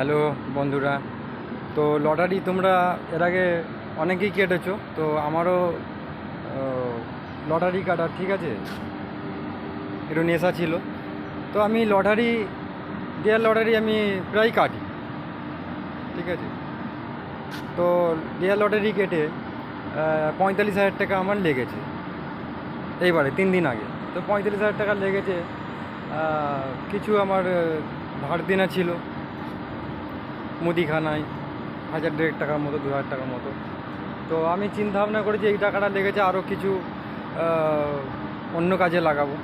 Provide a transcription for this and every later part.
Hello বন্ধুরা, তো lottery তোমরা এর আগে অনেকেই কেটেছো। তো আমারও লটারি কাটার ঠিক আছে একটু নেশা ছিল। তো আমি ডিয়ার লটারি আমি প্রায় কাটি, ঠিক আছে। তো ডিয়ার লটারি কেটে 45,000 টাকা আমার লেগেছে এইবারে 3 দিন আগে। তো 45,000 টাকা লেগেছে। কিছু আমার ধার দেনা ছিল মুদিখানায়, 1,000 টাকার মতো, 2,000 টাকার মতো। তো আমি চিন্তা ভাবনা করেছি এই টাকাটা লেগেছে আরও কিছু অন্য কাজে লাগাবো।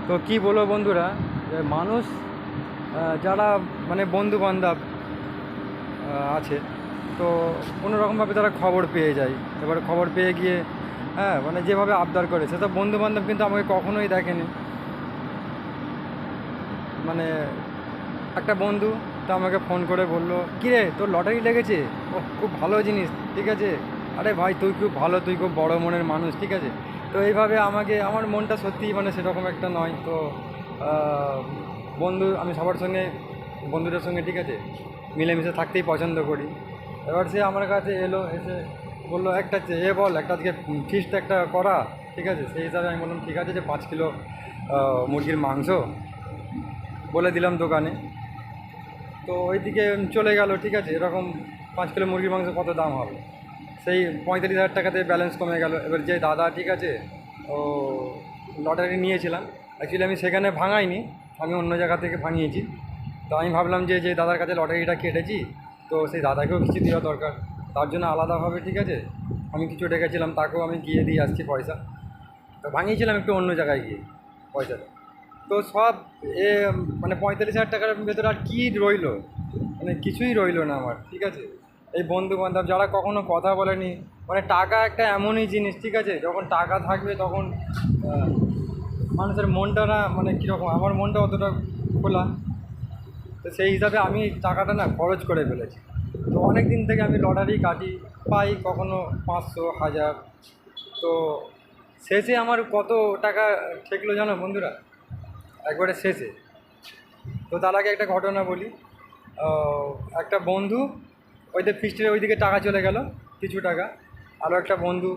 তো কি বলবো বন্ধুরা, যে মানুষ যারা মানে বন্ধু বান্ধব আছে, তো কোনো রকমভাবে তারা খবর পেয়ে যায়। এবারে খবর পেয়ে গিয়ে মানে যেভাবে আবদার করে, সেটা বন্ধু বান্ধব কিন্তু আমাকে কখনোই দেখেনি। মানে একটা বন্ধু তো আমাকে ফোন করে বললো, কিরে তোর লটারি লেগেছে, ও খুব ভালো জিনিস, ঠিক আছে। আরে ভাই তুই খুব ভালো, তুই খুব বড় মনের মানুষ, ঠিক আছে। তো এইভাবে আমাকে, আমার মনটা সত্যিই মানে সেরকম একটা নয়। তো বন্ধু, আমি সবার সঙ্গে, বন্ধুদের সঙ্গে ঠিক আছে মিলেমিশে থাকতেই পছন্দ করি। এবার সে আমার কাছে এলো, এসে বললো একটা বল একটা আজকে ফিস্ট একটা করা, ঠিক আছে। সেই হিসাবে আমি বললাম ঠিক আছে, যে 5 কিলো মুরগির মাংস বলে দিলাম দোকানে। তো ওইদিকে চলে গেল, ঠিক আছে। এরকম 5 কিলো মুরগির মাংস কত দাম হবে, সেই 45,000 টাকাতে ব্যালেন্স কমে গেল। এবার যে দাদা, ঠিক আছে, ও লটারি নিয়েছিলাম, অ্যাকচুয়ালি আমি সেখানে ভাঙাইনি, আমি অন্য জায়গা থেকে ভাঙিয়েছি। তো আমি ভাবলাম যে যে দাদার কাছে লটারিটা কেটেছি, তো সেই দাদাকেও কিছু দেওয়া দরকার। তার জন্য আলাদাভাবে, ঠিক আছে, আমি কিছু রেখেছিলাম, তাকেও আমি গিয়ে দিয়ে আসছি পয়সা। তো ভাঙিয়েছিলাম একটু অন্য জায়গায় গিয়ে পয়সাটা। তো সব এ মানে 45,000 টাকার ভেতরে আর কী রইলো, মানে কিছুই রইলো না আমার, ঠিক আছে। এই বন্ধু বান্ধব যারা কখনো কথা বলেনি, মানে টাকা একটা এমনই জিনিস, ঠিক আছে, যখন টাকা থাকবে তখন মানুষের মনটা না মানে কীরকম, আমার মনটা অতটা খোলা। তো সেই হিসাবে আমি টাকাটা না খরচ করে ফেলেছি। তো অনেক দিন থেকে আমি লটারি কাটি, পাই কখনো 500, 1,000। তো শেষে আমার কত টাকা ঠেকলো জানো বন্ধুরা, একবারে শেষে। তো তার আগে একটা ঘটনা বলি। একটা বন্ধু, ওইদের ফিস্টের ওইদিকে টাকা চলে গেল কিছু টাকা। আরও একটা বন্ধু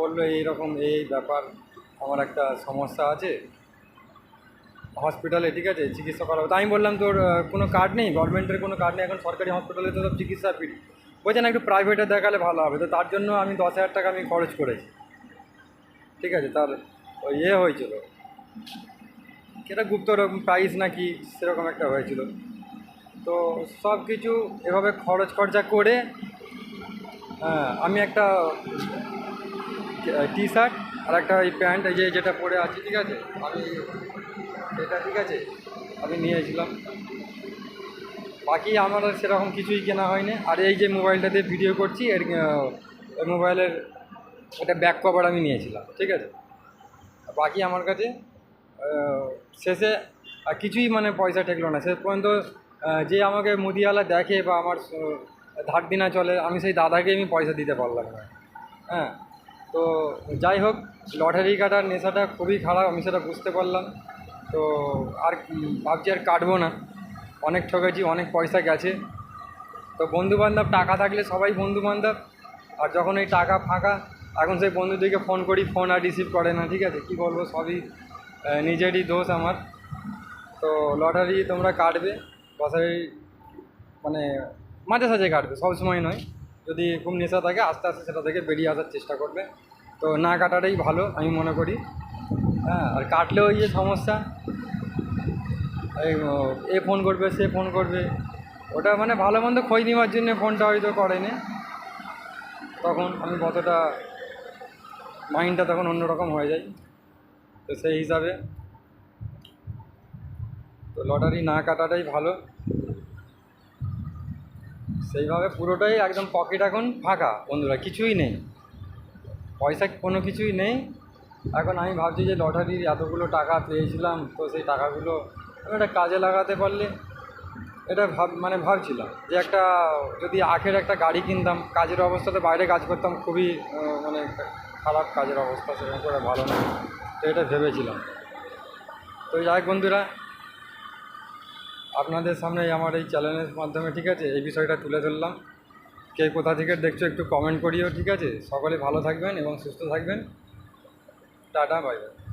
বললো এইরকম এই ব্যাপার, আমার একটা সমস্যা আছে হসপিটালে, ঠিক আছে, চিকিৎসা করাবো। তো আমি বললাম তোর কোনো কার্ড নেই, গভর্নমেন্টের কোনো কার্ড নেই, এখন সরকারি হসপিটালে তো সব চিকিৎসা ফ্রি। বলছে না, একটু প্রাইভেটে দেখালে ভালো হবে। তো তার জন্য আমি 10,000 টাকা আমি খরচ করেছি, ঠিক আছে। তার ওই হয়েছিল, এটা গুপ্ত প্রাইস নাকি সেরকম একটা হয়েছিল। তো সব কিছু এভাবে খরচ খরচা করে আমি একটা টি শার্ট আর একটা ওই প্যান্ট, এই যে যেটা পরে আছি, ঠিক আছে, আমি এটা, ঠিক আছে, আমি নিয়েছিলাম। বাকি আমার আর সেরকম কিছুই কেনা হয়নি। আর এই যে মোবাইলটাতে ভিডিও করছি, এর ওই মোবাইলের একটা ব্যাক কভার আমি নিয়েছিলাম, ঠিক আছে। বাকি আমার কাছে শেষে আর কিছুই মানে পয়সা ঠেকলো না শেষ পর্যন্ত। যে আমাকে মুদিওয়ালা দেখে বা আমার ধার দিনা চলে, আমি সেই দাদাকে আমি পয়সা দিতে পারলাম না। হ্যাঁ, তো যাই হোক, লটারি কাটার নেশাটা খুবই খারাপ, আমি সেটা বুঝতে পারলাম। তো আর ভাবছি আর কাটবো না, অনেক ঠকেছি, অনেক পয়সা গেছে। তো বন্ধুবান্ধব টাকা থাকলে সবাই বন্ধুবান্ধব, আর যখন এই টাকা ফাঁকা, এখন সেই বন্ধুদেরকে ফোন করি, ফোন আর রিসিভ করে না, ঠিক আছে। কী বলবো, সবই নিজেরই দোষ আমার। তো লটারি তোমরা কাটবে, লটারি মানে মাঝে সাঝে কাটবে, সব সময় নয়। যদি খুব নেশা থাকে, আস্তে আস্তে সেটা থেকে বেরিয়ে আসার চেষ্টা করবে। তো না কাটাটাই ভালো আমি মনে করি। হ্যাঁ, আর কাটলেও ওই যে সমস্যা, এই এ ফোন করবে, সে ফোন করবে, ওটা মানে ভালো মন্দ খোঁজ নেওয়ার জন্য ফোনটা হয়তো করেনি। তখন আমি কতটা মাইন্ডটা তখন অন্যরকম হয়ে যায়। তো সেই হিসাবে তো লটারি না কাটাটাই ভালো। সেইভাবে পুরোটাই একদম পকেট এখন ফাঁকা বন্ধুরা, কিছুই নেই, পয়সা কোনো কিছুই নেই। এখন আমি ভাবছি যে লটারির এতগুলো টাকা পেয়েছিলাম, তো সেই টাকাগুলো আমি একটা কাজে লাগাতে পারলে, এটা ভাবছিলাম যে একটা যদি আখের একটা গাড়ি কিনতাম। কাজের অবস্থাতে বাইরে কাজ করতাম, খুবই মানে খারাপ কাজের অবস্থা, সেরকম করে ভালো না। তো এটা ভেবেছিলাম। তো যাই বন্ধুরা, আপনাদের সামনে আমার এই চ্যানেলের মাধ্যমে ঠিক আছে এই বিষয়টা তুলে ধরলাম। কে কোথা থেকে দেখছো একটু কমেন্ট করিও, ঠিক আছে? সকলে ভালো থাকবেন এবং সুস্থ থাকবেন। Tata, bye bye.